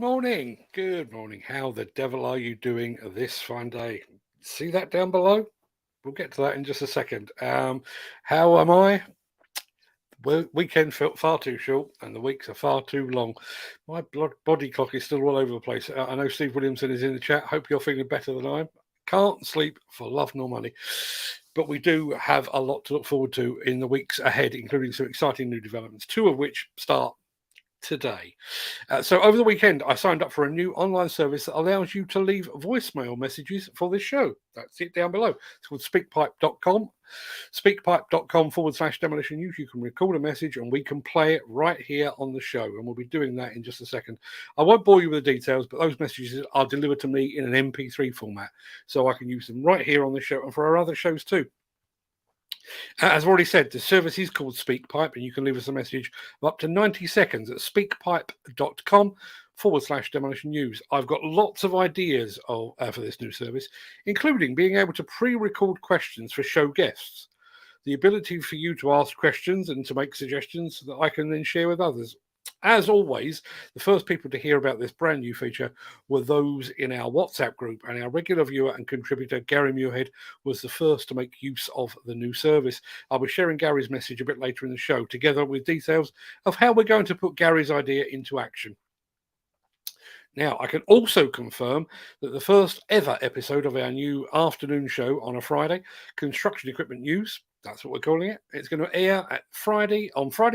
morning. Good morning. How the devil are you doing this fine day? See that down below? We'll get to that in just a second. How am I? Well, weekend felt far too short and the weeks are far too long. My body clock is still all over the place. I know Steve Williamson is in the chat. Hope you're feeling better than I am. Can't sleep for love nor money. But we do have a lot to look forward to in the weeks ahead, including some exciting new developments, two of which start today. So over the weekend, I signed up for a new online service that allows you to leave voicemail messages for this show. That's it down below. It's called speakpipe.com. Speakpipe.com/demolition news. You can record a message and we can play it right here on the show. And we'll be doing that in just a second. I won't bore you with the details, but those messages are delivered to me in an MP3 format. So I can use them right here on the show and for our other shows too. As I've already said, the service is called SpeakPipe, and you can leave us a message of up to 90 seconds at speakpipe.com/demolition news. I've got lots of ideas for this new service, including being able to pre-record questions for show guests, the ability for you to ask questions and to make suggestions that I can then share with others. As always, the first people to hear about this brand new feature were those in our WhatsApp group, and our regular viewer and contributor, Gary Muirhead, was the first to make use of the new service. I'll be sharing Gary's message a bit later in the show, together with details of how we're going to put Gary's idea into action. Now, I can also confirm that the first ever episode of our new afternoon show on a Friday, Construction Equipment News, that's what we're calling it. It's going to air on Friday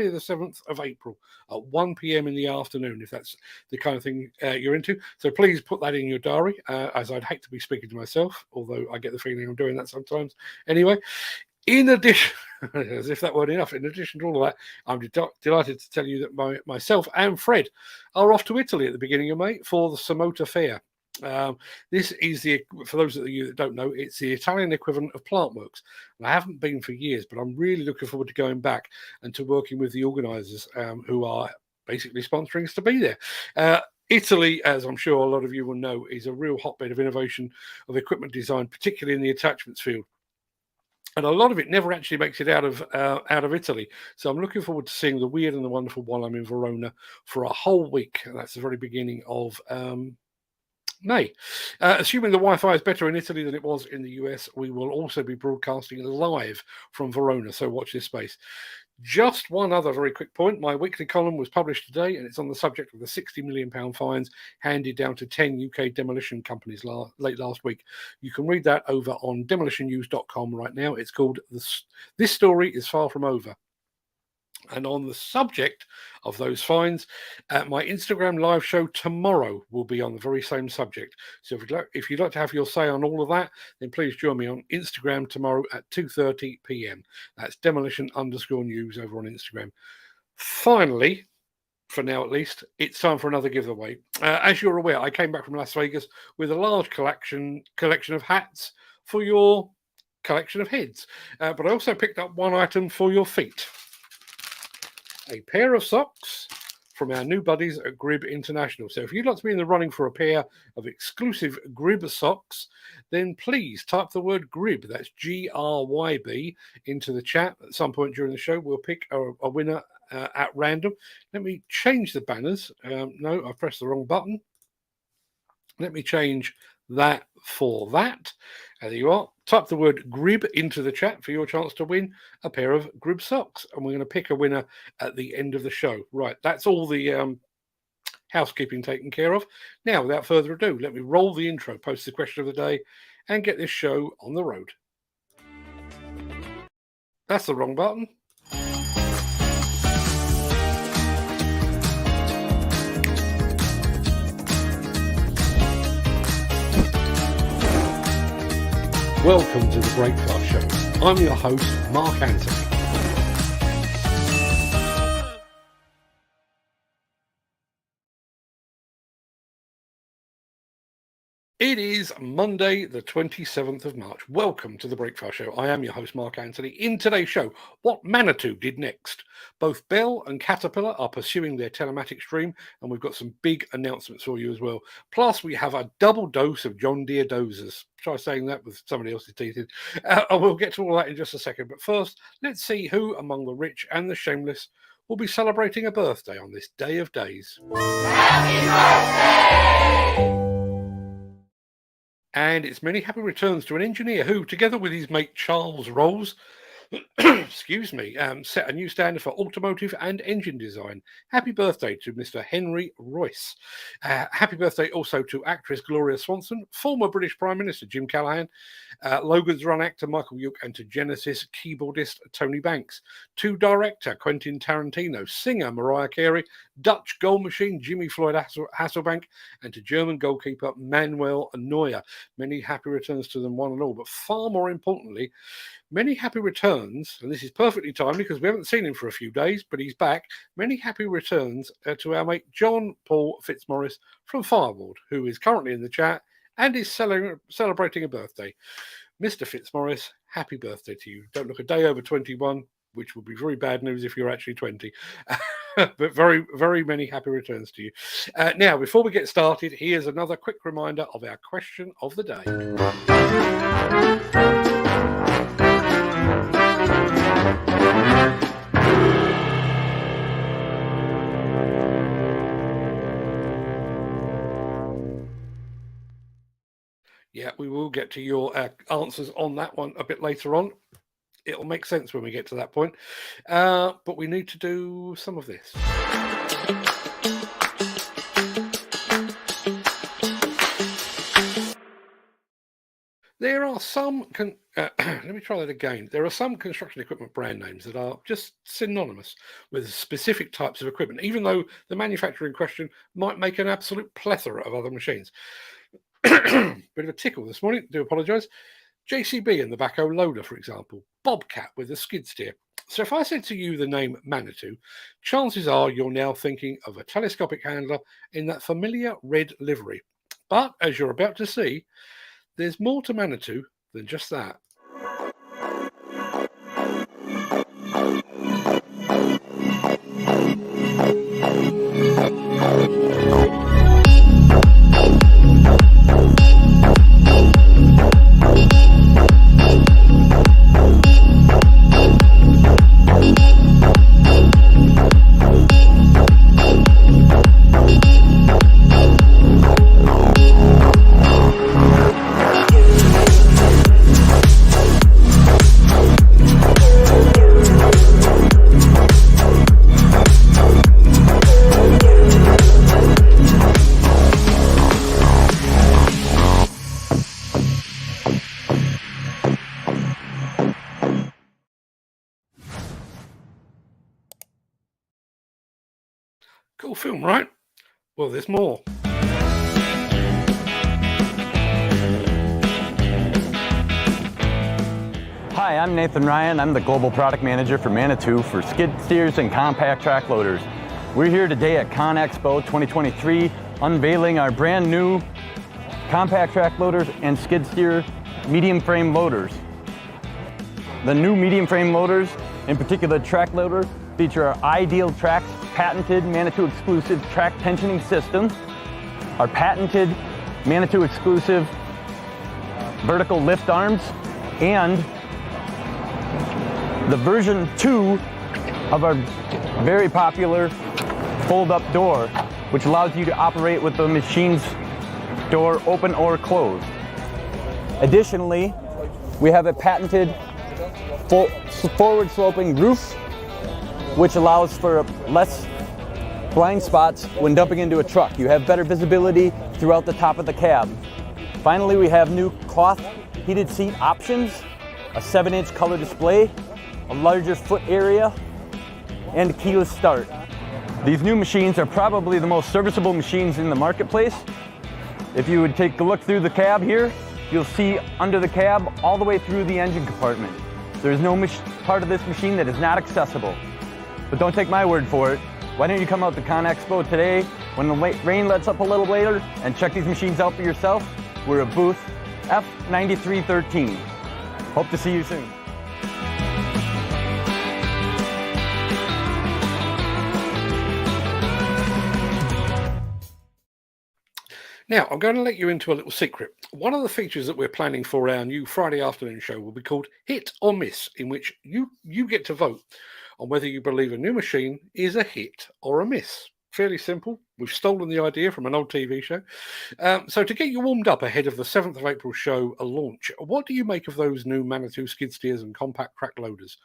the 7th of April at 1 p.m. in the afternoon, if that's the kind of thing you're into. So please put that in your diary, as I'd hate to be speaking to myself, although I get the feeling I'm doing that sometimes. Anyway, in addition, as if that weren't enough, in addition to all of that, I'm delighted to tell you that myself and Fred are off to Italy at the beginning of May for the Samota Fair. This is for those of you that don't know, it's the Italian equivalent of Plantworks. And I haven't been for years, but I'm really looking forward to going back and to working with the organisers who are basically sponsoring us to be there. Italy, as I'm sure a lot of you will know, is a real hotbed of innovation of equipment design, particularly in the attachments field. And a lot of it never actually makes it out of Italy. So I'm looking forward to seeing the weird and the wonderful while I'm in Verona for a whole week. And that's the very beginning of May. Assuming the Wi-Fi is better in Italy than it was in the US, we will also be broadcasting live from Verona, so watch this space. Just one other very quick point. My weekly column was published today, and it's on the subject of the £60 million fines handed down to 10 UK demolition companies late last week. You can read that over on demolitionnews.com right now. It's called This Story is Far From Over. And on the subject of those fines, my Instagram live show tomorrow will be on the very same subject. So if you'd like to have your say on all of that, then please join me on Instagram tomorrow at 2:30 p.m. That's demolition_news over on Instagram. Finally, for now at least, it's time for another giveaway. As you're aware, I came back from Las Vegas with a large collection of hats for your collection of heads. But I also picked up one item for your feet. A pair of socks from our new buddies at Gryb International. So if you'd like to be in the running for a pair of exclusive Gryb socks, then please type the word Gryb, that's Gryb, into the chat at some point during the show. We'll pick a winner at random. Let me change the banners. No, I pressed the wrong button. Let me change that for that. And there you are. Type the word Gryb into the chat for your chance to win a pair of Gryb socks. And we're going to pick a winner at the end of the show. Right, that's all the housekeeping taken care of. Now, without further ado, let me roll the intro, post the question of the day, and get this show on the road. That's the wrong button. Welcome to the Breakfast Show. I'm your host, Mark Anthony. It is Monday, the 27th of March. Welcome to the Breakfast Show. I am your host, Mark Anthony. In today's show, what Manitou did next. Both Bell and Caterpillar are pursuing their telematics dream, and we've got some big announcements for you as well. Plus, we have a double dose of John Deere dozers. Try saying that with somebody else's teeth in. We'll get to all that in just a second. But first, let's see who among the rich and the shameless will be celebrating a birthday on this day of days. Happy birthday! And it's many happy returns to an engineer who, together with his mate Charles Rolls, excuse me, set a new standard for automotive and engine design. Happy birthday to Mr. Henry Royce. Happy birthday also to actress Gloria Swanson, former British Prime Minister Jim Callaghan, Logan's Run actor Michael Yook, and to Genesis keyboardist Tony Banks. To director Quentin Tarantino, singer Mariah Carey, Dutch goal machine Jimmy Floyd Hasselbank, and to German goalkeeper Manuel Neuer. Many happy returns to them one and all, but far more importantly, many happy returns, and this is perfectly timed because we haven't seen him for a few days, but he's back. Many happy returns to our mate John Paul Fitzmaurice from Fireboard, who is currently in the chat and is celebrating a birthday. Mr. Fitzmaurice, happy birthday to you. Don't look a day over 21, which would be very bad news if you're actually 20. But very, very many happy returns to you. Now, before we get started, here's another quick reminder of our question of the day. Yeah, we will get to your answers on that one a bit later on. It'll make sense when we get to that point. But we need to do some of this. There are some, let me try that again. There are some construction equipment brand names that are just synonymous with specific types of equipment, even though the manufacturer in question might make an absolute plethora of other machines. Bit of a tickle this morning, do apologise. JCB and the backhoe loader, for example. Bobcat with a skid steer. So if I said to you the name Manitou, chances are you're now thinking of a telescopic handler in that familiar red livery. But as you're about to see, there's more to Manitou than just that. Cool film, right? Well, there's more. Hi, I'm Nathan Ryan. I'm the Global Product Manager for Manitou for skid steers and compact track loaders. We're here today at Con Expo 2023 unveiling our brand new compact track loaders and skid steer medium frame loaders. The new medium frame loaders, in particular track loader, feature our Ideal Track's patented Manitou exclusive track tensioning system, our patented Manitou exclusive vertical lift arms, and the version 2 of our very popular fold-up door, which allows you to operate with the machine's door open or closed. Additionally, we have a patented forward-sloping roof, which allows for less blind spots when dumping into a truck. You have better visibility throughout the top of the cab. Finally, we have new cloth heated seat options, a 7-inch color display, a larger foot area, and keyless start. These new machines are probably the most serviceable machines in the marketplace. If you would take a look through the cab here, you'll see under the cab all the way through the engine compartment. There's no part of this machine that is not accessible. But don't take my word for it. Why don't you come out to Con Expo today when the rain lets up a little later and check these machines out for yourself? We're at booth F9313. Hope to see you soon. Now, I'm going to let you into a little secret. One of the features that we're planning for our new Friday afternoon show will be called Hit or Miss, in which you get to vote on whether you believe a new machine is a hit or a miss. Fairly simple. We've stolen the idea from an old TV show. So to get you warmed up ahead of the 7th of April show launch, what do you make of those new Manitou skid steers and compact crack loaders?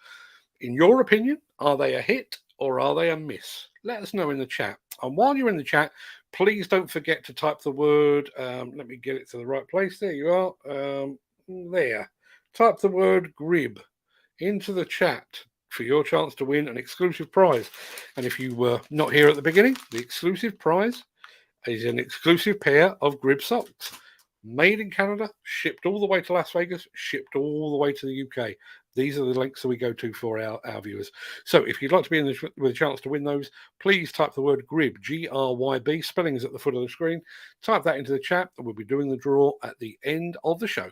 In your opinion, are they a hit or are they a miss? Let us know in the chat. And while you're in the chat, please don't forget to type the word, let me get it to the right place. There you are. There. Type the word Gryb into the chat for your chance to win an exclusive prize. And if you were not here at the beginning, the exclusive prize is an exclusive pair of Gryb socks. Made in Canada, shipped all the way to Las Vegas, shipped all the way to the UK. These are the links that we go to for our viewers. So if you'd like to be in this with a chance to win those, please type the word Gryb, G-R-Y-B, spelling is at the foot of the screen. Type that into the chat and we'll be doing the draw at the end of the show.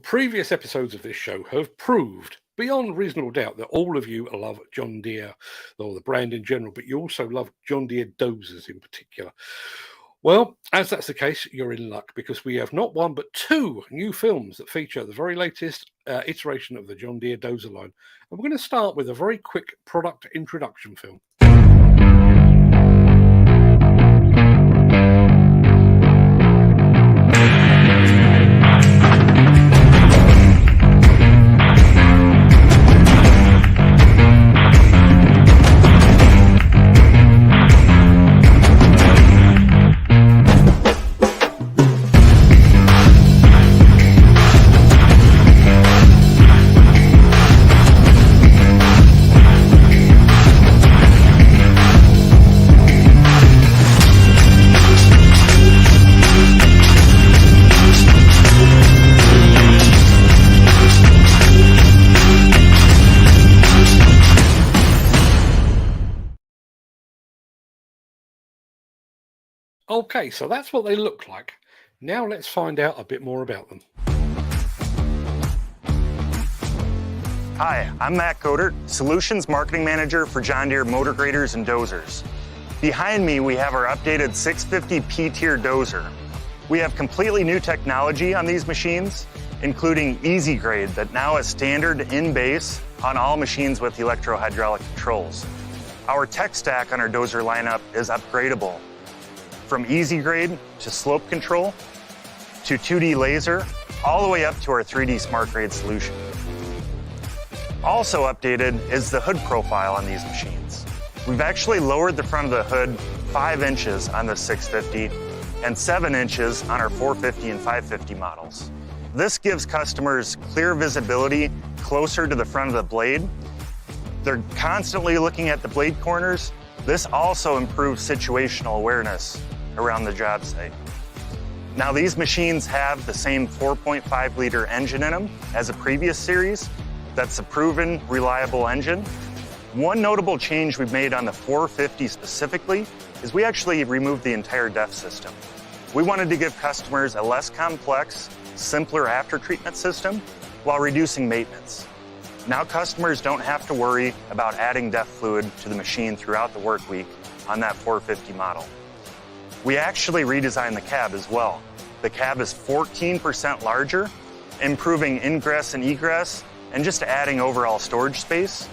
Previous episodes of this show have proved beyond reasonable doubt that all of you love John Deere, or the brand in general, but you also love John Deere dozers in particular. Well, as that's the case, you're in luck because we have not one but two new films that feature the very latest iteration of the John Deere dozer line. And we're going to start with a very quick product introduction film. Okay, so that's what they look like. Now let's find out a bit more about them. Hi, I'm Matt Godert, Solutions Marketing Manager for John Deere motor graders and dozers. Behind me, we have our updated 650 P-Tier dozer. We have completely new technology on these machines, including Easy Grade that now is standard in base on all machines with electro-hydraulic controls. Our tech stack on our dozer lineup is upgradable. From Easy Grade to slope control to 2D laser, all the way up to our 3D Smart Grade solution. Also updated is the hood profile on these machines. We've actually lowered the front of the hood 5 inches on the 650 and 7 inches on our 450 and 550 models. This gives customers clear visibility closer to the front of the blade. They're constantly looking at the blade corners. This also improves situational awareness around the job site. Now these machines have the same 4.5 liter engine in them as a previous series. That's a proven, reliable engine. One notable change we've made on the 450 specifically is we actually removed the entire DEF system. We wanted to give customers a less complex, simpler after-treatment system while reducing maintenance. Now customers don't have to worry about adding DEF fluid to the machine throughout the work week on that 450 model. We actually redesigned the cab as well. The cab is 14% larger, improving ingress and egress, and just adding overall storage space.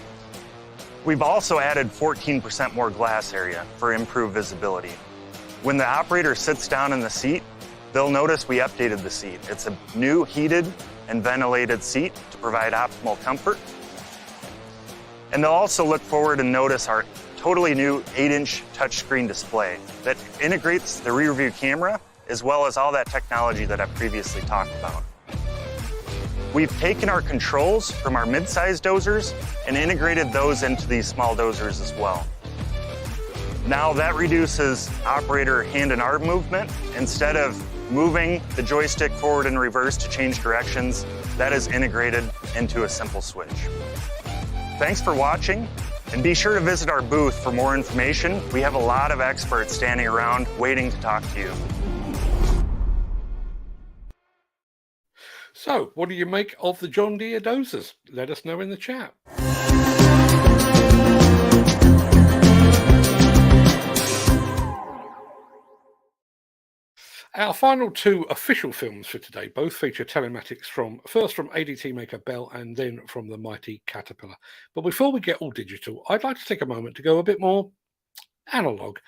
We've also added 14% more glass area for improved visibility. When the operator sits down in the seat, they'll notice we updated the seat. It's a new heated and ventilated seat to provide optimal comfort. And they'll also look forward and notice our totally new 8-inch touchscreen display that integrates the rear view camera as well as all that technology that I've previously talked about. We've taken our controls from our mid-size dozers and integrated those into these small dozers as well. Now that reduces operator hand and arm movement. Instead of moving the joystick forward and reverse to change directions, that is integrated into a simple switch. Thanks for watching, and be sure to visit our booth for more information. We have a lot of experts standing around waiting to talk to you. So, what do you make of the John Deere dozers? Let us know in the chat. Our final two official films for today both feature telematics first from ADT maker Bell and then from the mighty Caterpillar. But before we get all digital, I'd like to take a moment to go a bit more analog.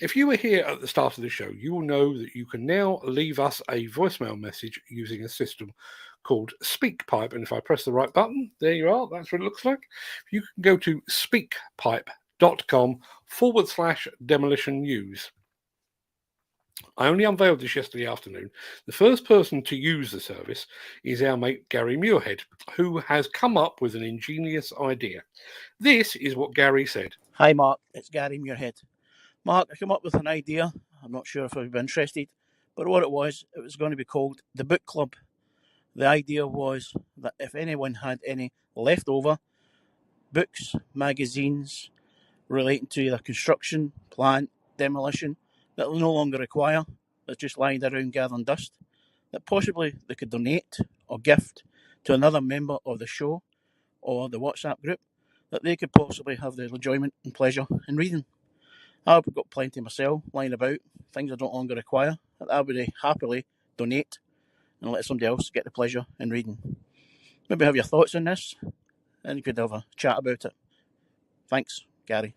If you were here at the start of the show, you will know that you can now leave us a voicemail message using a system called SpeakPipe. And if I press the right button, there you are. That's what it looks like. You can go to speakpipe.com/demolition news. I only unveiled this yesterday afternoon. The first person to use the service is our mate Gary Muirhead, who has come up with an ingenious idea. This is what Gary said. Hi Mark, it's Gary Muirhead. Mark, I came up with an idea. I'm not sure if I'd be interested, but what it was going to be called the Book Club. The idea was that if anyone had any leftover books, magazines relating to either construction, plant, demolition, that they'll no longer require, that's just lying around gathering dust, that possibly they could donate or gift to another member of the show or the WhatsApp group, that they could possibly have the enjoyment and pleasure in reading. I've got plenty myself lying about, things I don't longer require, that I would happily donate and let somebody else get the pleasure in reading. Maybe have your thoughts on this, and you could have a chat about it. Thanks, Gary.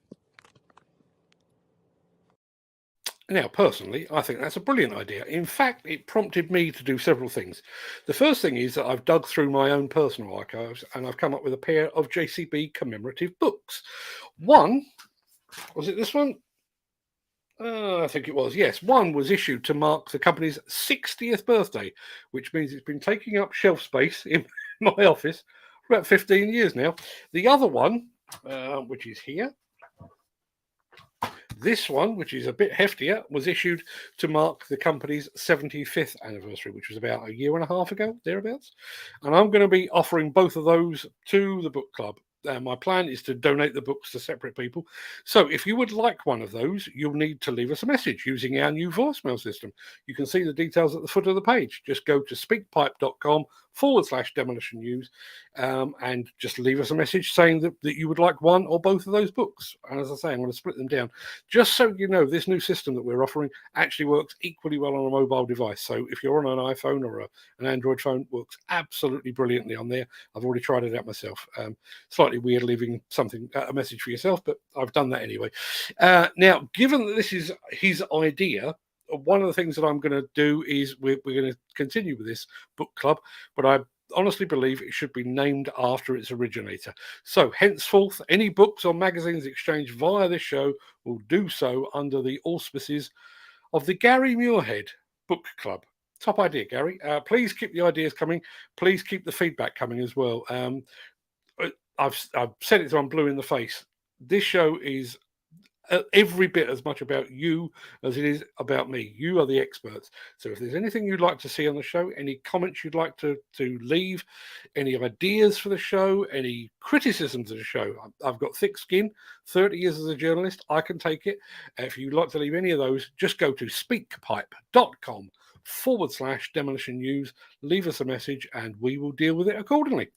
Now, personally, I think that's a brilliant idea. In fact, it prompted me to do several things. The first thing is that I've dug through my own personal archives and I've come up with a pair of JCB commemorative books. One, was it this one? I think it was, yes. One was issued to mark the company's 60th birthday, which means it's been taking up shelf space in my office for about 15 years now. The other one, which is here, this one, which is a bit heftier, was issued to mark the company's 75th anniversary, which was about a year and a half ago, thereabouts. And I'm going to be offering both of those to the book club. My plan is to donate the books to separate people. So if you would like one of those, you'll need to leave us a message using our new voicemail system. You can see the details at the foot of the page. Just go to speakpipe.com/demolition news and just leave us a message saying that you would like one or both of those books. And as I say, I'm going to split them down. Just so you know, this new system that we're offering actually works equally well on a mobile device. So if you're on an iPhone or an Android phone, it works absolutely brilliantly on there. I've already tried it out myself. Slightly weird leaving a message for yourself, but I've done that anyway. Now, given that this is his idea, one of the things that I'm going to do is we're going to continue with this book club, but I honestly believe it should be named after its originator. So henceforth, any books or magazines exchanged via this show will do so under the auspices of the Gary Muirhead Book Club. Top idea, Gary. Please keep the ideas coming. Please keep the feedback coming as well. I've said it till I'm blue in the face. This show is every bit as much about you as it is about me. You are the experts. So if there's anything you'd like to see on the show, any comments you'd like to leave, any ideas for the show, any criticisms of the show, I've got thick skin, 30 years as a journalist, I can take it. If you'd like to leave any of those, just go to speakpipe.com/demolition news, leave us a message and we will deal with it accordingly.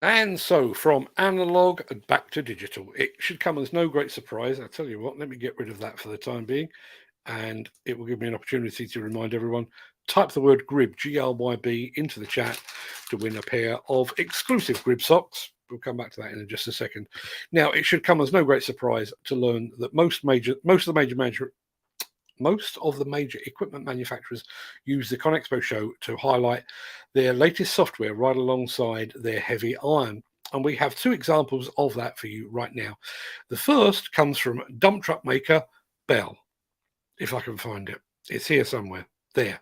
And so from analog back to digital, it should come as no great surprise. I tell you what, let me get rid of that for the time being, and it will give me an opportunity to remind everyone, type the word Gryb, G-R-Y-B, into the chat to win a pair of exclusive Gryb socks. We'll come back to that in just a second. Now, it should come as no great surprise to learn that most of the major equipment manufacturers use the ConExpo show to highlight their latest software right alongside their heavy iron. And we have two examples of that for you right now. The first comes from dump truck maker bell, if I can find it. It's here somewhere. There.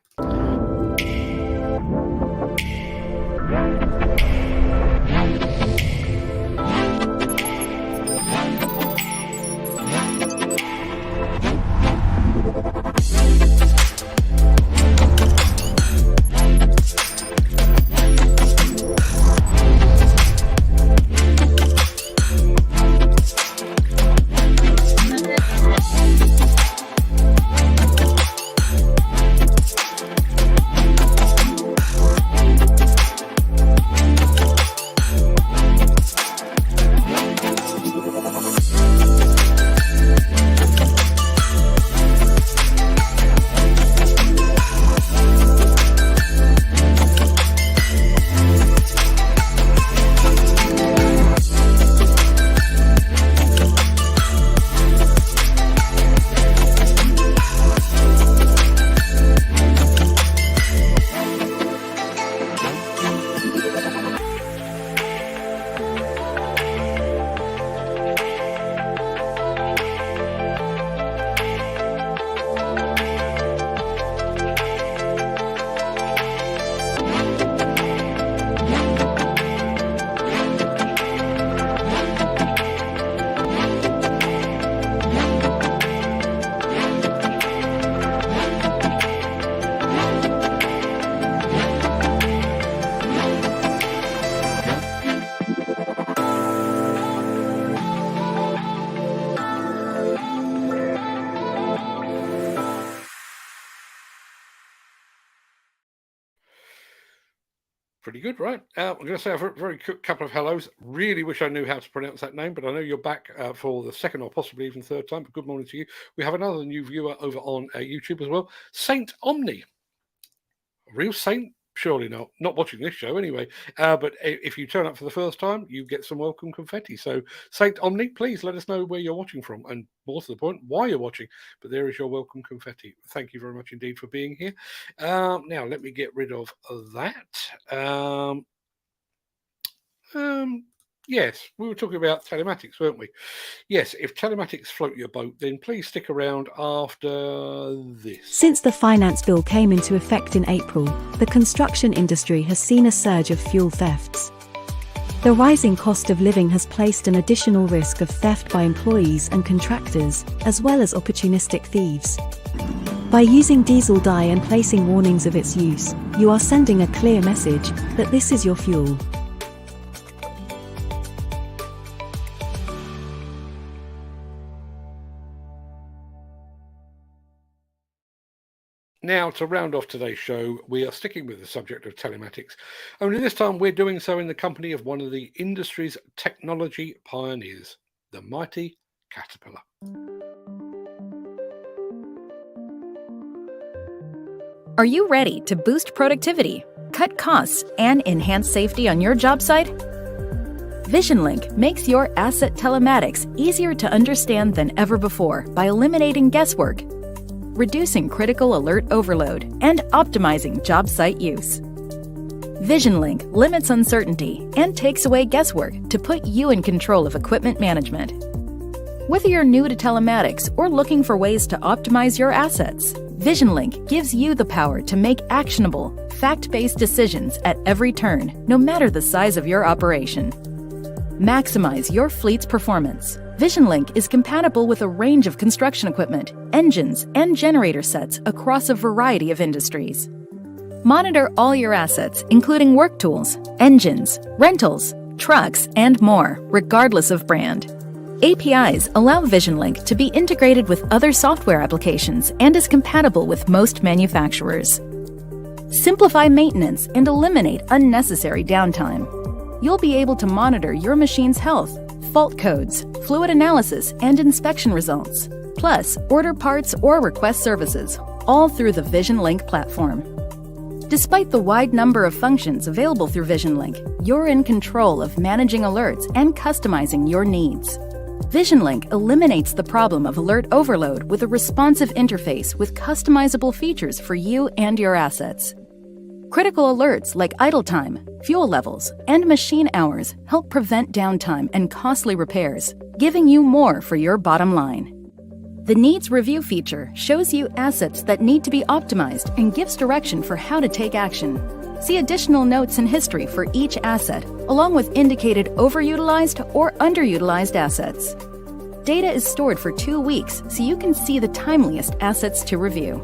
Pretty good, right? I'm going to say a very quick couple of hellos. Really wish I knew how to pronounce that name, but I know you're back for the second or possibly even third time. But good morning to you. We have another new viewer over on YouTube as well. Saint Omni. A real saint? Surely not. Not watching this show anyway. But if you turn up for the first time, you get some welcome confetti. So Saint Omni, please let us know where you're watching from, and more to the point, why you're watching. But there is your welcome confetti. Thank you very much indeed for being here. Now let me get rid of that. Yes, we were talking about telematics, weren't we? Yes, if telematics float your boat, then please stick around after this. Since the finance bill came into effect in April, the construction industry has seen a surge of fuel thefts. The rising cost of living has placed an additional risk of theft by employees and contractors, as well as opportunistic thieves. By using diesel dye and placing warnings of its use, you are sending a clear message that this is your fuel. Now, to round off today's show, we are sticking with the subject of telematics, only this time we're doing so in the company of one of the industry's technology pioneers, the mighty Caterpillar. Are you ready to boost productivity, cut costs, and enhance safety on your job site? VisionLink makes your asset telematics easier to understand than ever before by eliminating guesswork, reducing critical alert overload, and optimizing job site use. VisionLink limits uncertainty and takes away guesswork to put you in control of equipment management. Whether you're new to telematics or looking for ways to optimize your assets, VisionLink gives you the power to make actionable, fact-based decisions at every turn, no matter the size of your operation. Maximize your fleet's performance. VisionLink is compatible with a range of construction equipment, engines, and generator sets across a variety of industries. Monitor all your assets, including work tools, engines, rentals, trucks, and more, regardless of brand. APIs allow VisionLink to be integrated with other software applications and is compatible with most manufacturers. Simplify maintenance and eliminate unnecessary downtime. You'll be able to monitor your machine's health, fault codes, fluid analysis, and inspection results. Plus, order parts or request services, all through the VisionLink platform. Despite the wide number of functions available through VisionLink, you're in control of managing alerts and customizing your needs. VisionLink eliminates the problem of alert overload with a responsive interface with customizable features for you and your assets. Critical alerts like idle time, fuel levels, and machine hours help prevent downtime and costly repairs, giving you more for your bottom line. The Needs Review feature shows you assets that need to be optimized and gives direction for how to take action. See additional notes and history for each asset, along with indicated overutilized or underutilized assets. Data is stored for 2 weeks so you can see the timeliest assets to review.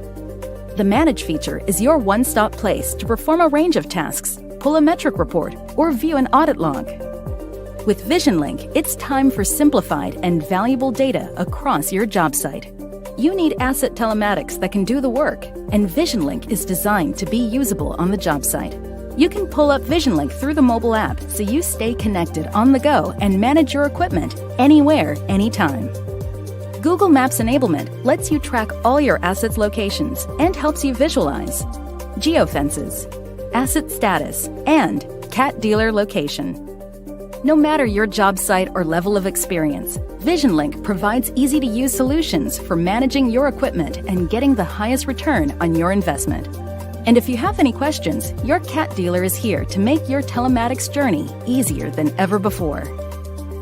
The Manage feature is your one-stop place to perform a range of tasks, pull a metric report, or view an audit log. With VisionLink, it's time for simplified and valuable data across your job site. You need asset telematics that can do the work, and VisionLink is designed to be usable on the job site. You can pull up VisionLink through the mobile app so you stay connected on the go and manage your equipment anywhere, anytime. Google Maps enablement lets you track all your assets' locations and helps you visualize geofences, asset status, and CAT dealer location. No matter your job site or level of experience, VisionLink provides easy-to-use solutions for managing your equipment and getting the highest return on your investment. And if you have any questions, your CAT dealer is here to make your telematics journey easier than ever before.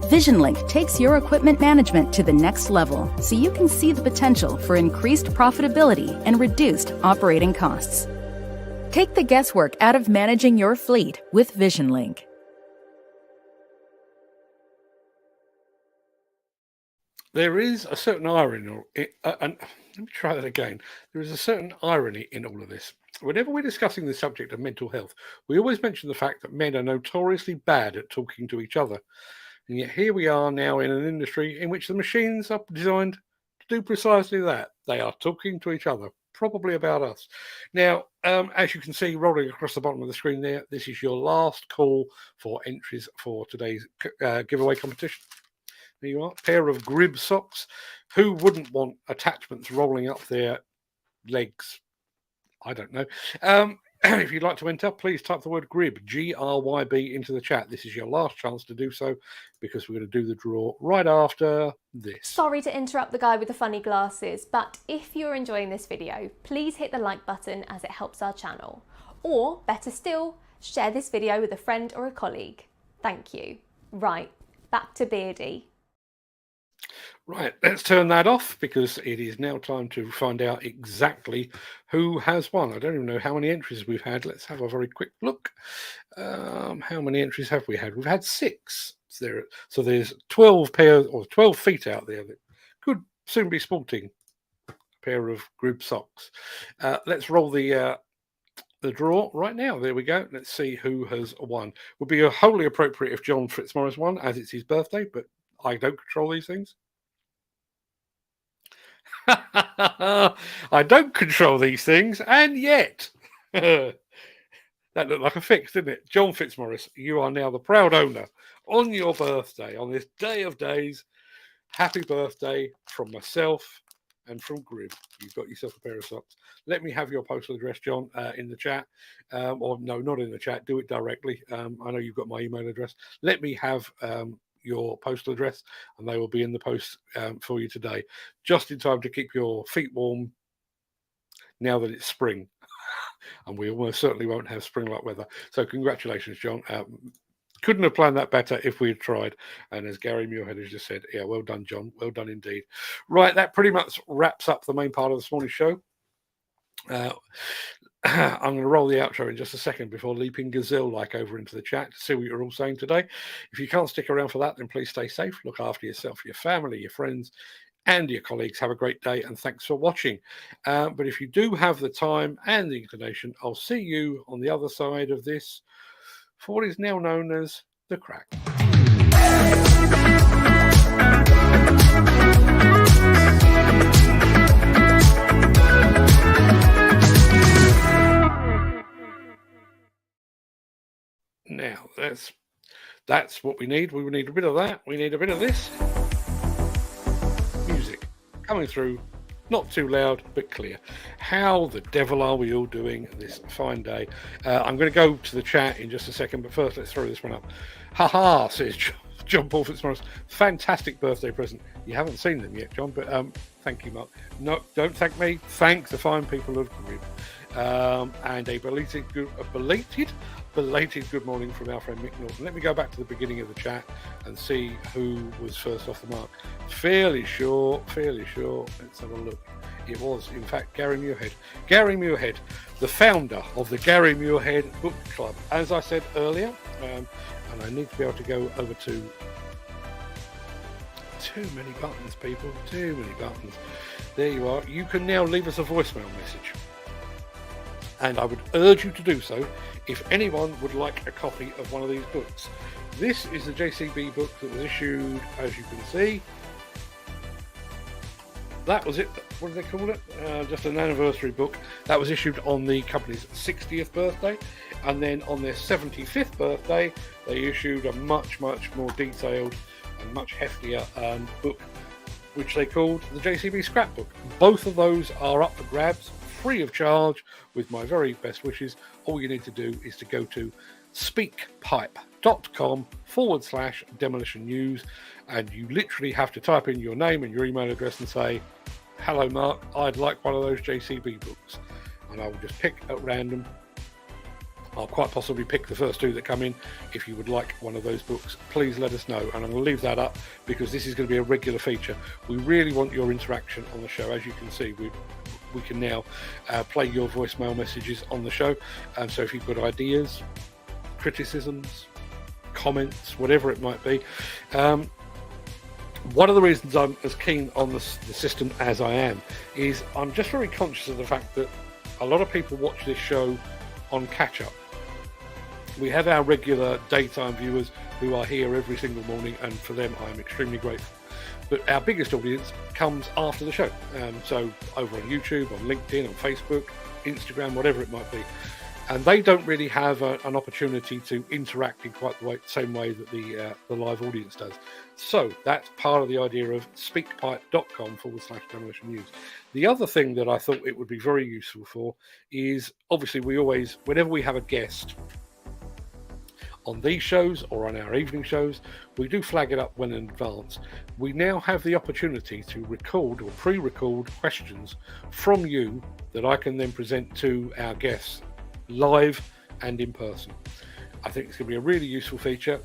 VisionLink takes your equipment management to the next level so you can see the potential for increased profitability and reduced operating costs. Take the guesswork out of managing your fleet with VisionLink. There is a certain irony, and let me try that again. There is a certain irony in all of this. Whenever we're discussing the subject of mental health, we always mention the fact that men are notoriously bad at talking to each other. And yet here we are now in an industry in which the machines are designed to do precisely that. They are talking to each other, probably about us. Now, as you can see rolling across the bottom of the screen there, this is your last call for entries for today's giveaway competition. There you are, a pair of Gryb socks. Who wouldn't want attachments rolling up their legs? I don't know. If you'd like to enter, please type the word Gryb, G-R-Y-B, into the chat. This is your last chance to do so because we're going to do the draw right after this. Sorry to interrupt the guy with the funny glasses, but if you're enjoying this video, please hit the like button as it helps our channel. Or, better still, share this video with a friend or a colleague. Thank you. Right, back to Beardy. Right, let's turn that off because it is now time to find out exactly who has won. I don't even know how many entries we've had. Let's have a very quick look. How many entries have we had? We've had 6. So there's 12 pairs or 12 feet out there that could soon be sporting a pair of Gryb socks. Let's roll the draw right now. There we go. Let's see who has won. Would be wholly appropriate if John Fitzmaurice won, as it's his birthday, but I don't control these things. I don't control these things, and yet that looked like a fix, didn't it? John Fitzmaurice, you are now the proud owner on your birthday, on this day of days. Happy birthday from myself and from Gryb. You've got yourself a pair of socks. Let me have your postal address, John, in the chat. Or no, not in the chat. Do it directly. I know you've got my email address. Let me have your postal address, and they will be in the post for you today, just in time to keep your feet warm now that it's spring. And we almost certainly won't have spring-like weather. So congratulations, John. Couldn't have planned that better if we had tried. And as Gary Muirhead has just said, yeah, well done, John. Well done indeed. Right, that pretty much wraps up the main part of this morning's show. I'm going to roll the outro in just a second before leaping gazelle-like over into the chat to see what you're all saying today. If you can't stick around for that, then please stay safe. Look after yourself, your family, your friends, and your colleagues. Have a great day, and thanks for watching. But if you do have the time and the inclination, I'll see you on the other side of this for what is now known as the Craic. Now, that's what we need. We need a bit of that. We need a bit of this. Music coming through, not too loud, but clear. How the devil are we all doing this fine day? I'm going to go to the chat in just a second, but first let's throw this one up. Ha, says John Paul Fitzmaurice. Fantastic birthday present. You haven't seen them yet, John, but thank you, Mark. No, don't thank me. Thank the fine people of Gryb. And a belated belated good morning from our friend Mick Norton. Let me go back to the beginning of the chat and see who was first off the mark. Fairly sure. Let's have a look. It was, in fact, Gary Muirhead. Gary Muirhead, the founder of the Gary Muirhead Book Club. As I said earlier, and I need to be able to go over to too many buttons, people, too many buttons. There you are. You can now leave us a voicemail message. And I would urge you to do so if anyone would like a copy of one of these books. This is the JCB book that was issued, as you can see. That was it. What do they call it? Just an anniversary book. That was issued on the company's 60th birthday. And then on their 75th birthday, they issued a much, much more detailed and much heftier book, which they called the JCB Scrapbook. Both of those are up for grabs, free of charge, with my very best wishes. All you need to do is to go to speakpipe.com/demolition news, and you literally have to type in your name and your email address and say, hello Mark, I'd like one of those JCB books. And I will just pick at random. I'll quite possibly pick the first two that come in. If you would like one of those books, please let us know. And I'm going to leave that up because this is going to be a regular feature. We really want your interaction on the show. As you can see, we can now play your voicemail messages on the show. So if you've got ideas, criticisms, comments, whatever it might be. One of the reasons I'm as keen on the system as I am is I'm just very conscious of the fact that a lot of people watch this show on catch-up. We have our regular daytime viewers who are here every single morning, and for them I'm extremely grateful. But our biggest audience comes after the show. So over on YouTube, on LinkedIn, on Facebook, Instagram, whatever it might be. And they don't really have an opportunity to interact in quite the same way that the live audience does. So that's part of the idea of speakpipe.com/demolition news. The other thing that I thought it would be very useful for is, obviously, we always, whenever we have a guest on these shows or on our evening shows, we do flag it up well in advance. We now have the opportunity to record or pre-record questions from you that I can then present to our guests live and in person. I think it's going to be a really useful feature.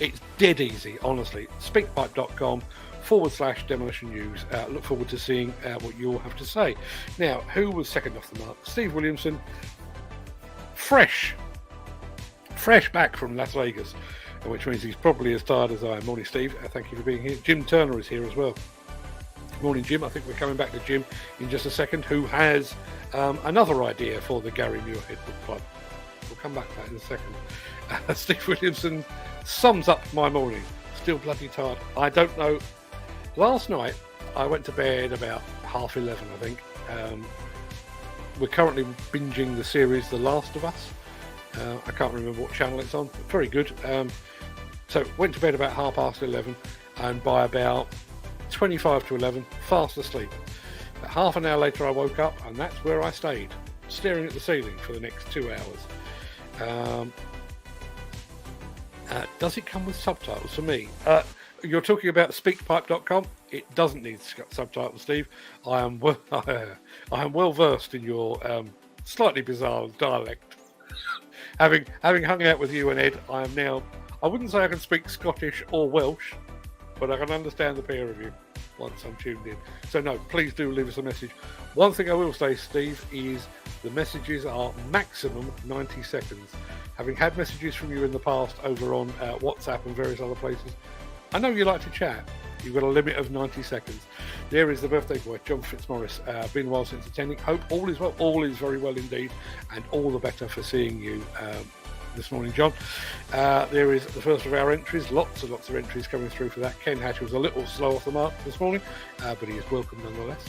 It's dead easy, honestly. Speakpipe.com/demolition news. Look forward to seeing what you all have to say. Now, who was second off the mark? Steve Williamson, fresh back from Las Vegas, which means he's probably as tired as I am. Morning, Steve. Thank you for being here. Jim Turner is here as well. Morning, Jim. I think we're coming back to Jim in just a second, who has another idea for the Gary Muirhead Book Club. We'll come back to that in a second. Steve Williamson sums up my morning. Still bloody tired. I don't know. Last night, I went to bed about 11:30, I think. We're currently binging the series The Last of Us. I can't remember what channel it's on. Very good. So went to bed about 11:30, and by about 25 to 11, fast asleep. But half an hour later I woke up, and that's where I stayed, staring at the ceiling for the next 2 hours. Does it come with subtitles for me? You're talking about speakpipe.com. It doesn't need subtitles, Steve. I am well versed in your slightly bizarre dialect. having hung out with you and Ed, I am now, I wouldn't say I can speak Scottish or Welsh, but I can understand the pair of you once I'm tuned in. So no, please do leave us a message. One thing I will say, Steve, is the messages are maximum 90 seconds. Having had messages from you in the past over on WhatsApp and various other places, I know you like to chat. You've got a limit of 90 seconds. There is the birthday boy, John Fitzmaurice. Been a while since attending. Hope all is well. All is very well indeed, and all the better for seeing you this morning, John. There is the first of our entries. Lots and lots of entries coming through for that. Ken Hatch was a little slow off the mark this morning, but he is welcome nonetheless.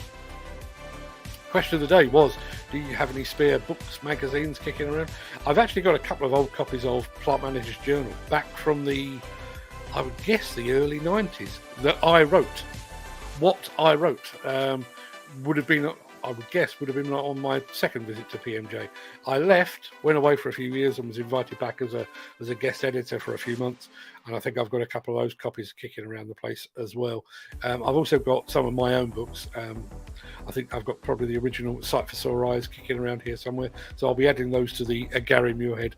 Question of the day was, do you have any spare books, magazines kicking around? I've actually got a couple of old copies of Plant Manager's Journal back from the, I would guess, the early 90s that I wrote. What I wrote would have been, I would guess would have been on my second visit to PMJ. I left, went away for a few years, and was invited back as a guest editor for a few months. And I think I've got a couple of those copies kicking around the place as well. I've also got some of my own books. I think I've got probably the original Sight for Sore Eyes kicking around here somewhere. So I'll be adding those to the Gary Muirhead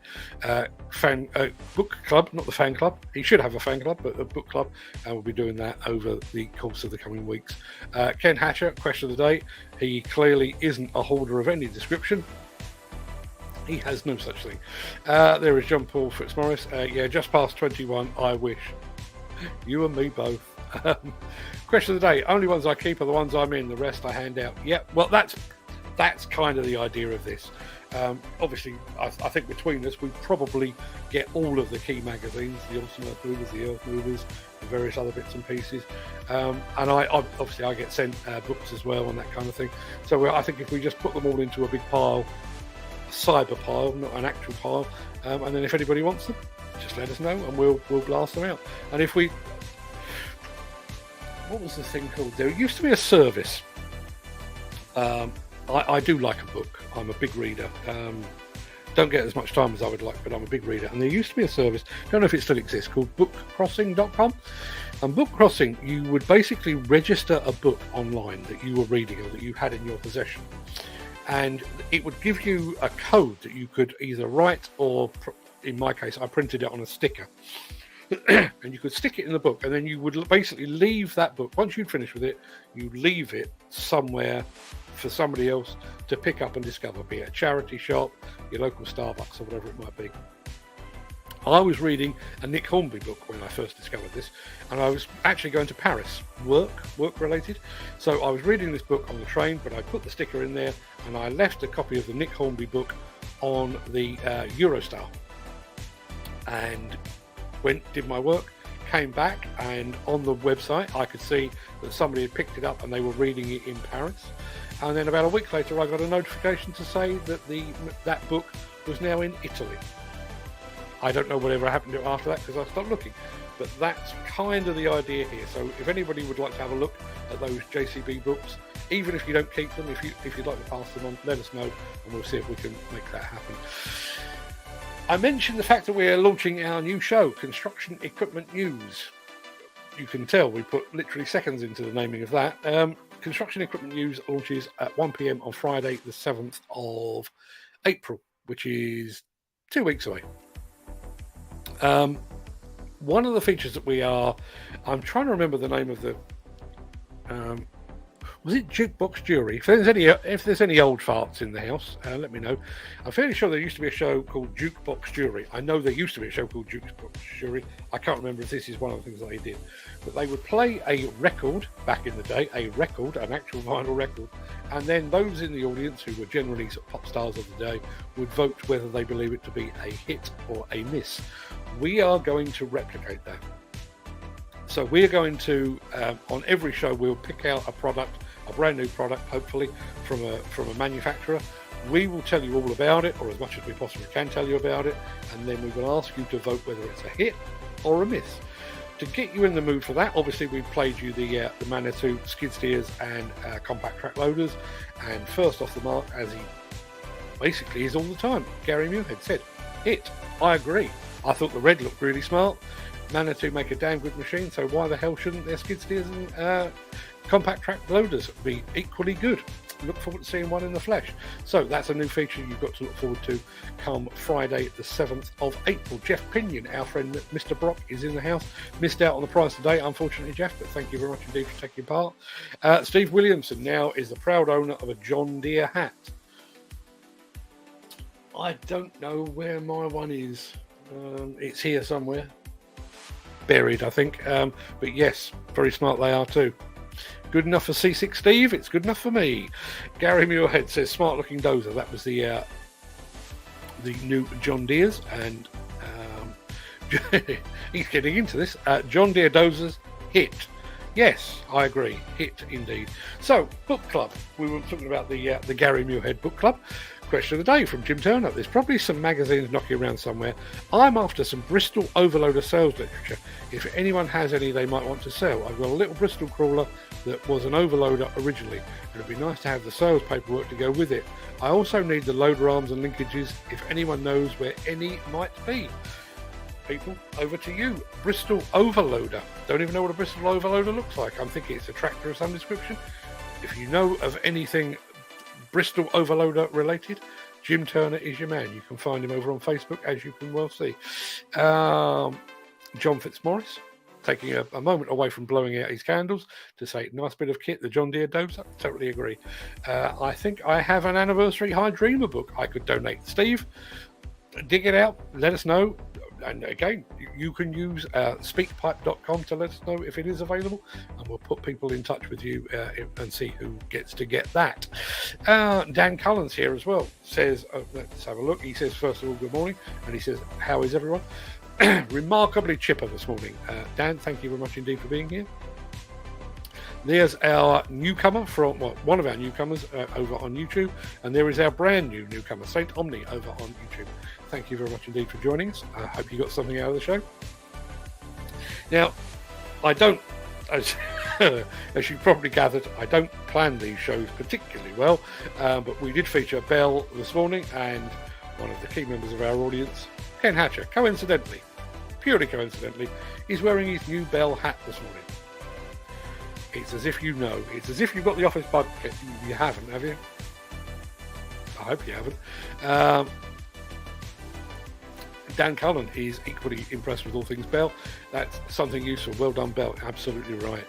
fan book club, not the fan club. He should have a fan club, but a book club. And we'll be doing that over the course of the coming weeks. Ken Hatcher, question of the day. He clearly isn't a hoarder of any description. He has no such thing. There is John Paul Fitzmaurice. Yeah, just past 21, I wish. You and me both. Question of the day. Only ones I keep are the ones I'm in. The rest I hand out. Yeah, well, that's kind of the idea of this. Obviously, I think between us, we probably get all of the key magazines, the Awesome Earth Movers, the Earth Movers, and various other bits and pieces. And I obviously I get sent books as well and that kind of thing. So I think if we just put them all into a big pile, a cyber pile, not an actual pile, and then if anybody wants them, just let us know and we'll blast them out. And if we, what was the thing called? There used to be a service. I do like a book. I'm a big reader. Don't get as much time as I would like, but I'm a big reader. And there used to be a service, don't know if it still exists, called bookcrossing.com. And Book Crossing, you would basically register a book online that you were reading or that you had in your possession. And it would give you a code that you could either write or, in my case, I printed it on a sticker. And you could stick it in the book, and then you would basically leave that book. Once you'd finished with it, you leave it somewhere for somebody else to pick up and discover, be it a charity shop, your local Starbucks, or whatever it might be. I was reading a Nick Hornby book when I first discovered this, and I was actually going to Paris, work related. So I was reading this book on the train, but I put the sticker in there, and I left a copy of the Nick Hornby book on the Eurostar, and did my work, came back, and on the website I could see that somebody had picked it up and they were reading it in Paris. And then about a week later I got a notification to say that that book was now in Italy. I don't know whatever happened to it after that because I stopped looking, but that's kind of the idea here. So if anybody would like to have a look at those JCB books, even if you don't keep them, if you'd like to pass them on, let us know and we'll see if we can make that happen. I mentioned the fact that we're launching our new show, Construction Equipment News. You can tell we put literally seconds into the naming of that. Construction Equipment News launches at 1 p.m. on Friday, the 7th of April, which is 2 weeks away. One of the features that I'm trying to remember the name of the, was it Jukebox Jury? If there's any old farts in the house, let me know. I'm fairly sure there used to be a show called Jukebox Jury. I know there used to be a show called Jukebox Jury. I can't remember if this is one of the things that they did. But they would play a record, back in the day, an actual vinyl record, and then those in the audience, who were generally sort of pop stars of the day, would vote whether they believe it to be a hit or a miss. We are going to replicate that. So we're going to, on every show, we'll pick out a product, a brand new product, hopefully, from a manufacturer. We will tell you all about it, or as much as we possibly can tell you about it, and then we will ask you to vote whether it's a hit or a miss. To get you in the mood for that, obviously we've played you the Manitou skid steers and compact track loaders, and first off the mark, as he basically is all the time, Gary Muirhead said, hit. I agree. I thought the red looked really smart. Manitou make a damn good machine, so why the hell shouldn't their skid steers and compact track loaders be equally good? Look forward to seeing one in the flesh. So that's a new feature you've got to look forward to come Friday the 7th of April. Jeff Pinion, our friend Mr. Brock, is in the house. Missed out on the prize today, unfortunately, Jeff, but thank you very much indeed for taking part. Steve Williamson now is the proud owner of a John Deere hat. I don't know where my one is. It's here somewhere. Buried, I think. But yes, very smart they are too. Good enough for C6 Steve, it's good enough for me. Gary Muirhead says smart looking dozer. That was the new John Deere's, and he's getting into this. John Deere dozers, hit. Yes, I agree, hit indeed. So, book club. We were talking about the Gary Muirhead book club. Question of the day from Jim Turner. There's probably some magazines knocking around somewhere. I'm after some Bristol overloader sales literature. If anyone has any they might want to sell. I've got a little Bristol crawler that was an overloader originally. It would be nice to have the sales paperwork to go with it. I also need the loader arms and linkages if anyone knows where any might be. People, over to you. Bristol overloader. Don't even know what a Bristol overloader looks like. I'm thinking it's a tractor of some description. If you know of anything Bristol overloader related, Jim Turner is your man. You can find him over on Facebook, as you can well see. John Fitzmaurice, taking a moment away from blowing out his candles to say, nice bit of kit, the John Deere dozer. Totally agree. I think I have an anniversary High Dreamer book I could donate. Steve, dig it out, let us know. And again, you can use speakpipe.com to let us know if it is available, and we'll put people in touch with you and see who gets to get that. Dan Cullen's here as well. Says, let's have a look. He says, first of all, good morning, and he says, how is everyone? Remarkably chipper this morning. Dan, thank you very much indeed for being here. There's our newcomer from, well, one of our newcomers over on YouTube, and there is our brand new newcomer, Saint Omni, over on YouTube. Thank you very much indeed for joining us. I hope you got something out of the show. Now, I don't, as you probably gathered, I don't plan these shows particularly well, but we did feature Bell this morning, and one of the key members of our audience, Ken Hatcher, coincidentally, purely coincidentally, is wearing his new Bell hat this morning. It's as if you know. It's as if you've got the office bug. You haven't, have you? I hope you haven't. Dan Cullen is equally impressed with all things Bell. That's something useful. Well done, Bell. Absolutely right.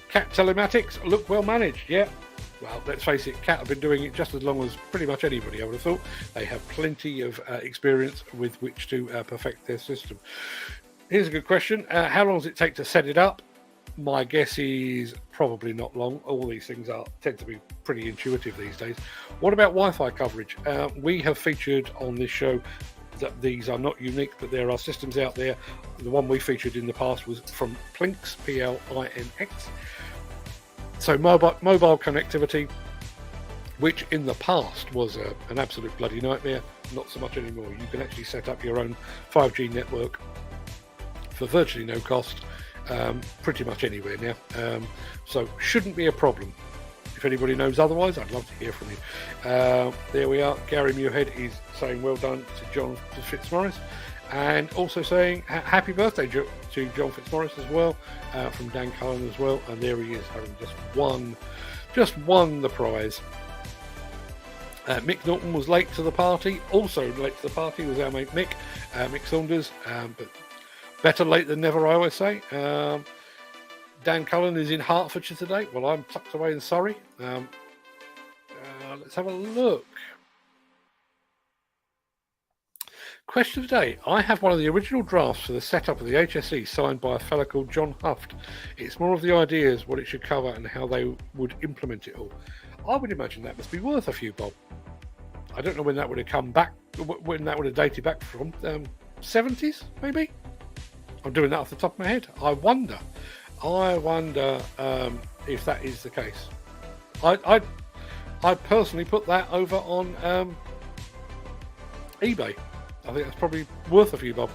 Cat telematics look well managed. Yeah. Well, let's face it, Cat have been doing it just as long as pretty much anybody, I would have thought. They have plenty of experience with which to perfect their system. Here's a good question. How long does it take to set it up? My guess is probably not long. All these things tend to be pretty intuitive these days. What about Wi-Fi coverage? We have featured on this show that these are not unique, but there are systems out there. The one we featured in the past was from Plinx, P-L-I-N-X. So mobile connectivity, which in the past was an absolute bloody nightmare. Not so much anymore. You can actually set up your own 5G network for virtually no cost. Pretty much anywhere now, so shouldn't be a problem. If anybody knows otherwise, I'd love to hear from you. There we are. Gary Muirhead is saying well done to John Fitzmaurice, and also saying happy birthday to John Fitzmaurice as well, from Dan Cullen as well. And there he is, having just won the prize. Mick Norton was late to the party. Also late to the party was our mate Mick Saunders, but better late than never, I always say. Dan Cullen is in Hertfordshire today. Well, I'm tucked away in Surrey. Let's have a look. Question of the day. I have one of the original drafts for the setup of the HSE signed by a fellow called John Huft. It's more of the ideas, what it should cover, and how they would implement it all. I would imagine that must be worth a few bob. I don't know when that would have come back, when that would have dated back from. 70s, maybe? I'm doing that off the top of my head. I wonder if that is the case. I'd personally put that over on eBay. I think that's probably worth a few bob.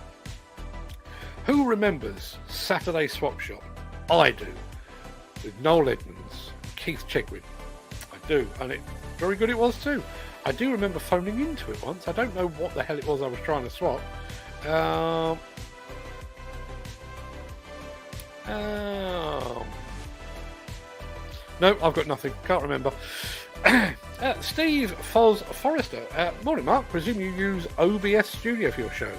Who remembers Saturday Swap Shop? I do. With Noel Edmonds, Keith Chegwin. I do, and very good it was too. I do remember phoning into it once. I don't know what the hell it was I was trying to swap. No, I've got nothing. Can't remember. Steve Forrester. Morning, Mark. Presume you use OBS Studio for your show.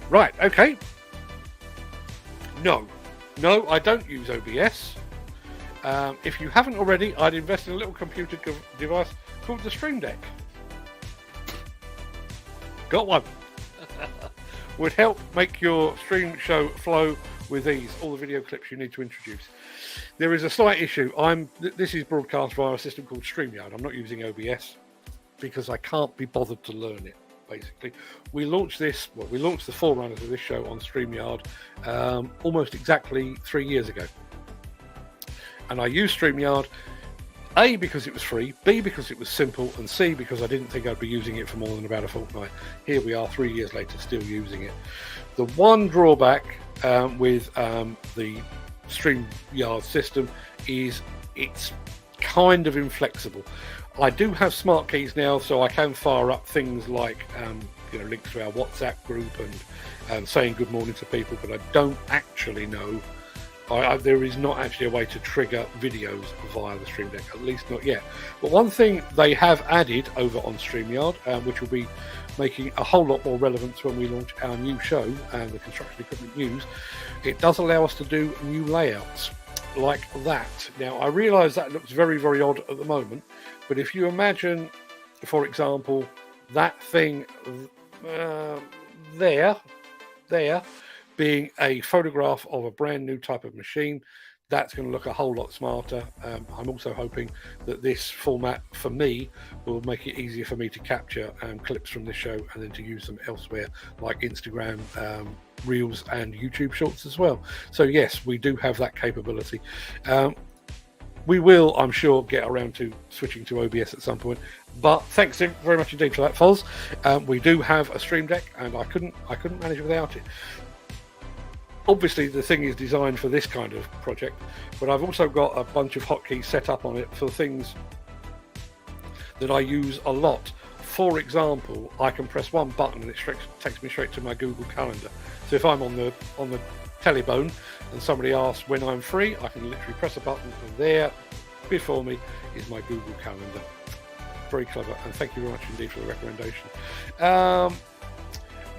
Right, okay. No, I don't use OBS. If you haven't already, I'd invest in a little computer device called the Stream Deck. Got one. Would help make your stream show flow with ease. All the video clips you need to introduce. There is a slight issue. This is broadcast via a system called StreamYard. I'm not using OBS because I can't be bothered to learn it. Basically, we launched the forerunners of this show on StreamYard almost exactly 3 years ago. And I used StreamYard, A, because it was free, B, because it was simple, and C, because I didn't think I'd be using it for more than about a fortnight. Here we are 3 years later, still using it. The one drawback with the StreamYard system is it's kind of inflexible. I do have smart keys now, so I can fire up things like links to our WhatsApp group and saying good morning to people, but I don't actually know. There is not actually a way to trigger videos via the Stream Deck, at least not yet. But one thing they have added over on StreamYard, which will be making a whole lot more relevance when we launch our new show, the Construction Equipment News, it does allow us to do new layouts like that. Now, I realise that looks very, very odd at the moment, but if you imagine, for example, that thing there being a photograph of a brand new type of machine, that's going to look a whole lot smarter. I'm also hoping that this format for me will make it easier for me to capture clips from this show and then to use them elsewhere, like Instagram Reels and YouTube Shorts as well. So yes, we do have that capability. We will, I'm sure, get around to switching to OBS at some point. But thanks very much indeed for that, Foz. We do have a Stream Deck, and I couldn't manage without it. Obviously, the thing is designed for this kind of project, but I've also got a bunch of hotkeys set up on it for things that I use a lot. For example, I can press one button and it takes me straight to my Google Calendar. So if I'm on the telephone and somebody asks when I'm free, I can literally press a button, and there before me is my Google Calendar. Very clever, and thank you very much indeed for the recommendation.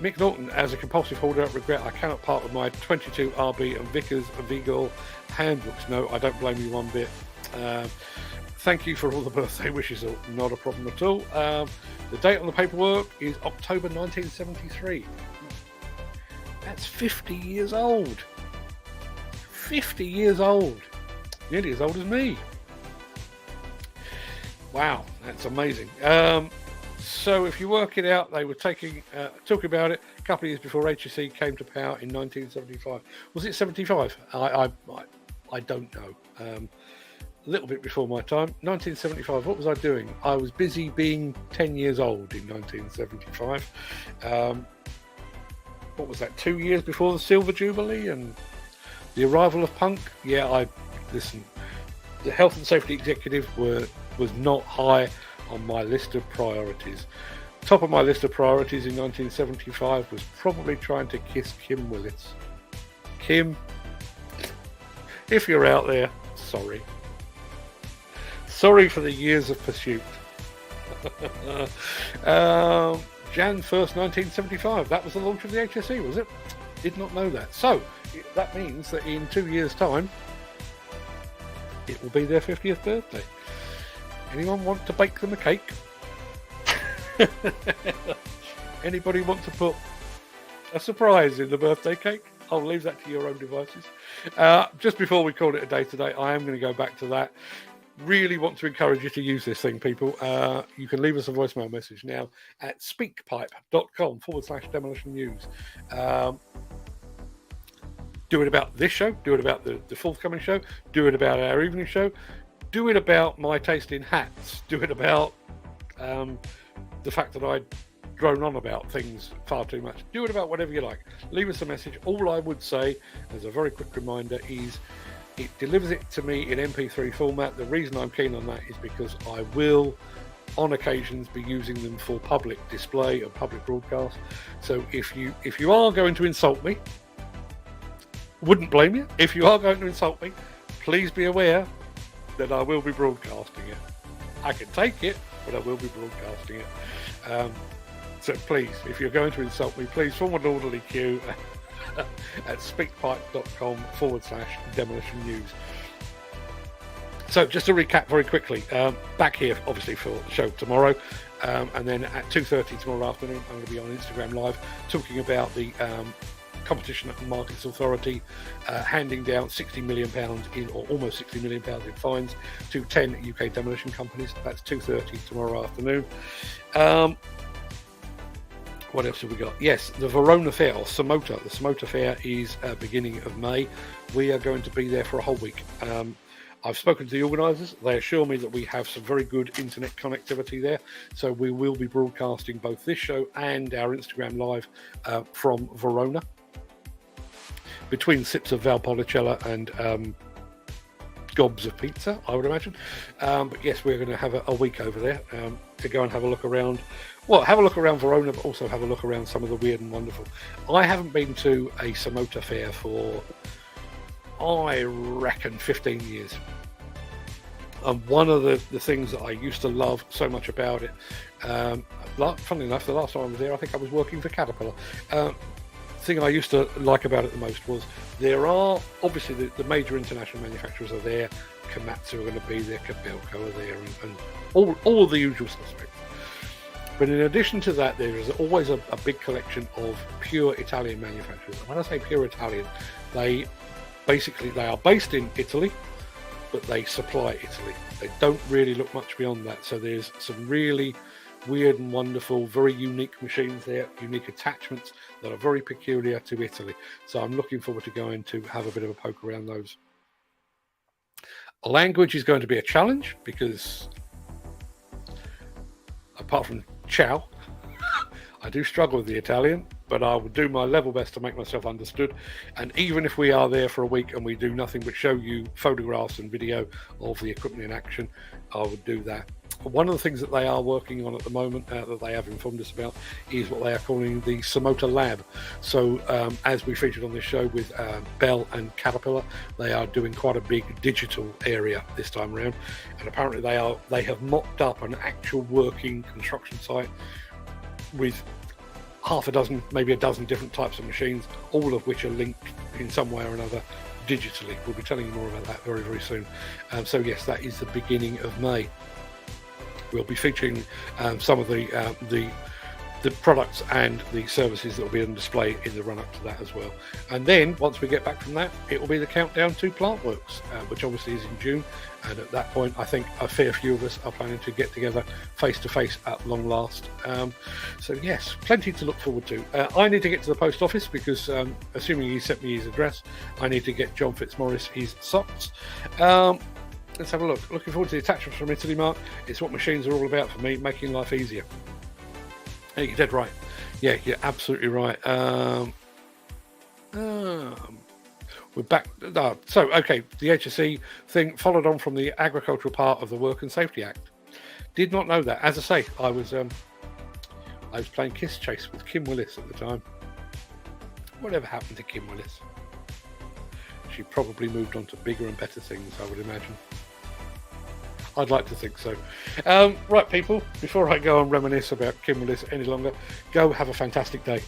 Mick Norton, as a compulsive hoarder, regret I cannot part with my 22 RB and Vickers Vigor handbooks. No, I don't blame you one bit. Thank you for all the birthday wishes. Not a problem at all. The date on the paperwork is October 1973. That's 50 years old. 50 years old. Nearly as old as me. Wow, that's amazing. So if you work it out, they were talking about it a couple of years before HSE came to power in 1975. Was it 75? I don't know. A little bit before my time. 1975, what was I doing? I was busy being 10 years old in 1975. What was that, 2 years before the Silver Jubilee and the arrival of punk? Yeah, listen, the health and safety executive was not high on my list of priorities. Top of my list of priorities in 1975 was probably trying to kiss Kim Willis. Kim, if you're out there, sorry. Sorry for the years of pursuit. Jan 1st, 1975. That was the launch of the HSE, was it? Did not know that. So, that means that in 2 years' time, it will be their 50th birthday. Anyone want to bake them a cake? Anybody want to put a surprise in the birthday cake? I'll leave that to your own devices. Just before we call it a day today, I am going to go back to that. Really want to encourage you to use this thing, people. You can leave us a voicemail message now at speakpipe.com/demolition news. Do it about this show, do it about the forthcoming show, do it about our evening show, do it about my taste in hats, do it about the fact that I drone on about things far too much, do it about whatever you like. Leave us a message. All I would say, as a very quick reminder, is it delivers it to me in MP3 format. The reason I'm keen on that is because I will, on occasions, be using them for public display and public broadcast. So if you are going to insult me, wouldn't blame you. If you are going to insult me, please be aware that I will be broadcasting it. I can take it, but I will be broadcasting it. So please, if you're going to insult me, please form an orderly queue at speakpipe.com/demolition news. So just to recap very quickly, back here obviously for the show tomorrow, and then at 2:30 tomorrow afternoon I'm going to be on Instagram Live talking about the Competition and Markets Authority handing down £60 million or almost £60 million in fines to 10 UK demolition companies. That's 2:30 tomorrow afternoon. What else have we got? Yes, the Verona Fair, or Samota. The Samota Fair is beginning of May. We are going to be there for a whole week. I've spoken to the organisers. They assure me that we have some very good internet connectivity there. So we will be broadcasting both this show and our Instagram Live from Verona, between sips of Valpolicella and gobs of pizza, I would imagine. But yes, we're going to have a week over there to go and have a look around. Well, have a look around Verona, but also have a look around some of the weird and wonderful. I haven't been to a Samota fair for, I reckon, 15 years. And one of the things that I used to love so much about it, funnily enough, the last time I was there, I think I was working for Caterpillar. Thing I used to like about it the most was there are obviously the major international manufacturers are there. Komatsu are going to be there, Kobelco are there, and all of the usual suspects. But in addition to that, there is always a big collection of pure Italian manufacturers. And when I say pure Italian, they are based in Italy, but they supply Italy. They don't really look much beyond that. So there's some really weird and wonderful, very unique machines there, unique attachments that are very peculiar to Italy. So I'm looking forward to going to have a bit of a poke around those. Language is going to be a challenge because apart from ciao, I do struggle with the Italian, but I will do my level best to make myself understood. And even if we are there for a week and we do nothing but show you photographs and video of the equipment in action, I would do that. One of the things that they are working on at the moment that they have informed us about is what they are calling the Samota Lab. So as we featured on this show with Bell and Caterpillar, they are doing quite a big digital area this time around. And apparently they have mocked up an actual working construction site with half a dozen, maybe a dozen different types of machines, all of which are linked in some way or another digitally. We'll be telling you more about that very, very soon. So yes, that is the beginning of May. We'll be featuring some of the products and the services that will be on display in the run-up to that as well. And then, once we get back from that, it will be the countdown to Plantworks, which obviously is in June. And at that point, I think a fair few of us are planning to get together face-to-face at long last. So yes, plenty to look forward to. I need to get to the post office because, assuming he sent me his address, I need to get John Fitzmaurice his socks. Let's have a look. Looking forward to the attachments from Italy, Mark. It's what machines are all about for me, making life easier. Hey, you're dead right. Yeah, you're absolutely right. We're back. So, okay, the HSE thing followed on from the agricultural part of the Work and Safety Act. Did not know that. As I say, I was playing Kiss Chase with Kim Willis at the time. Whatever happened to Kim Willis? She probably moved on to bigger and better things, I would imagine. I'd like to think so. Right, people, before I go and reminisce about Kim Willis any longer, go have a fantastic day.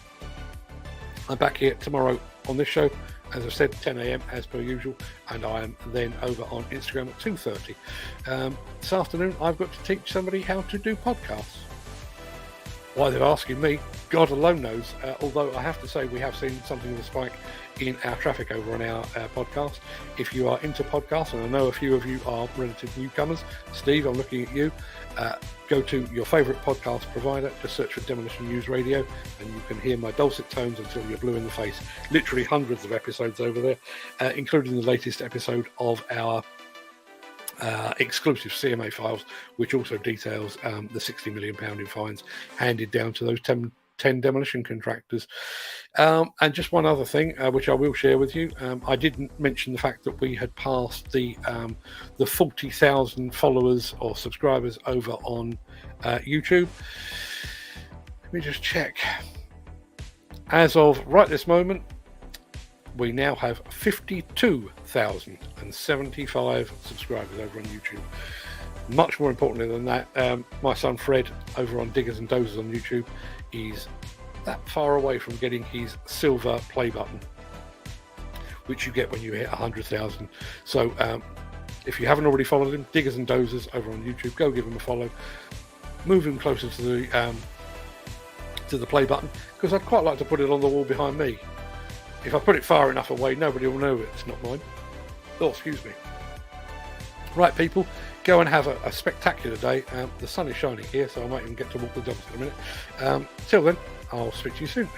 I'm back here tomorrow on this show, as I've said, 10 a.m. as per usual, and I am then over on Instagram at 2:30. This afternoon, I've got to teach somebody how to do podcasts. Why they're asking me, God alone knows, although I have to say we have seen something of a spike in our traffic over on our podcast. If you are into podcasts, and I know a few of you are relative newcomers, Steve, I'm looking at you, go to your favourite podcast provider, just search for Demolition News Radio, and you can hear my dulcet tones until you're blue in the face. Literally hundreds of episodes over there, including the latest episode of our exclusive CMA files, which also details the £60 million in fines handed down to those 10 demolition contractors. And just one other thing, which I will share with you. I didn't mention the fact that we had passed the 40,000 followers or subscribers over on YouTube. Let me just check. As of right this moment, we now have 52,075 subscribers over on YouTube. Much more importantly than that, my son Fred over on Diggers and Dozers on YouTube is that far away from getting his silver play button, which you get when you hit 100,000. So if you haven't already followed him, Diggers and Dozers over on YouTube, go give him a follow. Move him closer to the play button, because I'd quite like to put it on the wall behind me. If I put it far enough away, nobody will know it's not mine. Oh, excuse me. Right, people, go and have a spectacular day. The sun is shining here, so I might even get to walk the dogs in a minute. Till then, I'll speak to you soon.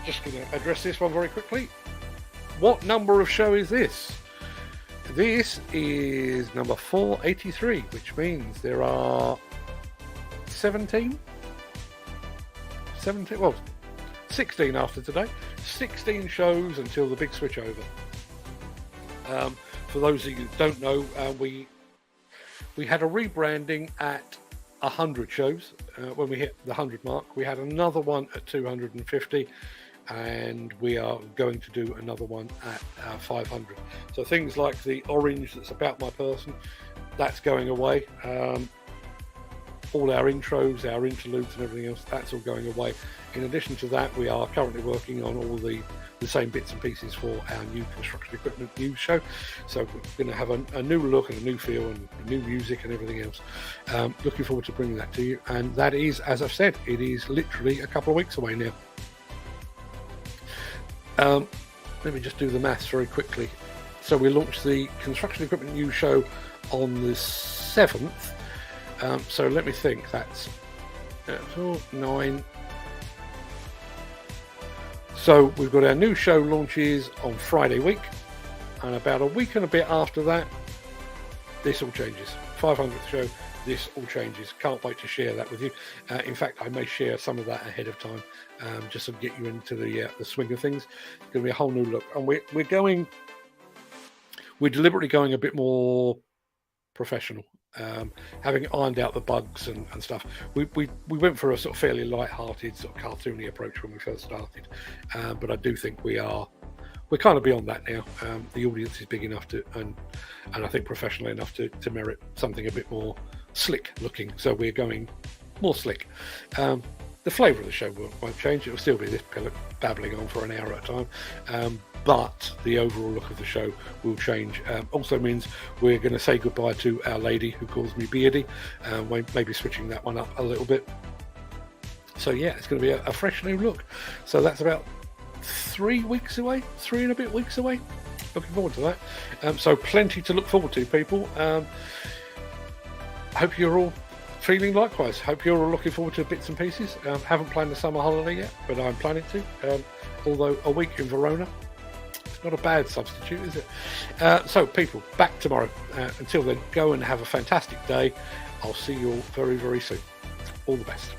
Just going to address this one very quickly. What number of show is this? This is number 483, which means there are 16 after today. 16 shows until the big switch over. For those of you who don't know, we had a rebranding at 100 shows. When we hit the 100 mark, we had another one at 250, and we are going to do another one at 500. So things like the orange that's about my person, that's going away. All our intros, our interludes and everything else, that's all going away. In addition to that, we are currently working on all the same bits and pieces for our new construction equipment news show. So we're going to have a new look and a new feel and new music and everything else. Looking forward to bringing that to you. And that is, as I've said, it is literally a couple of weeks away now. Let me just do the maths very quickly. So we launched the construction equipment news show on the 7th. So let me think, that's 9. So we've got our new show launches on Friday week, and about a week and a bit after that, this all changes. 500th show, this all changes. Can't wait to share that with you. In fact, I may share some of that ahead of time, just to get you into the swing of things. It's going to be a whole new look, and we're deliberately going a bit more professional. Having ironed out the bugs and stuff, we went for a sort of fairly light-hearted, sort of cartoony approach when we first started, but I do think we're kind of beyond that now. The audience is big enough to, and I think professional enough to merit something a bit more slick looking. So we're going more slick. The flavour of the show won't change. It'll still be this babbling on for an hour at a time. But the overall look of the show will change. Also means we're going to say goodbye to our lady who calls me Beardy. Maybe switching that one up a little bit. So yeah, it's going to be a fresh new look. So that's about 3 weeks away, 3 and a bit weeks away. Looking forward to that. So plenty to look forward to, people. Hope you're all feeling likewise. Hope you're all looking forward to bits and pieces. Haven't planned the summer holiday yet, but I'm planning to. Although a week in Verona, not a bad substitute, is it? So people, back tomorrow. Until then, go and have a fantastic day. I'll see you all very, very soon. All the best.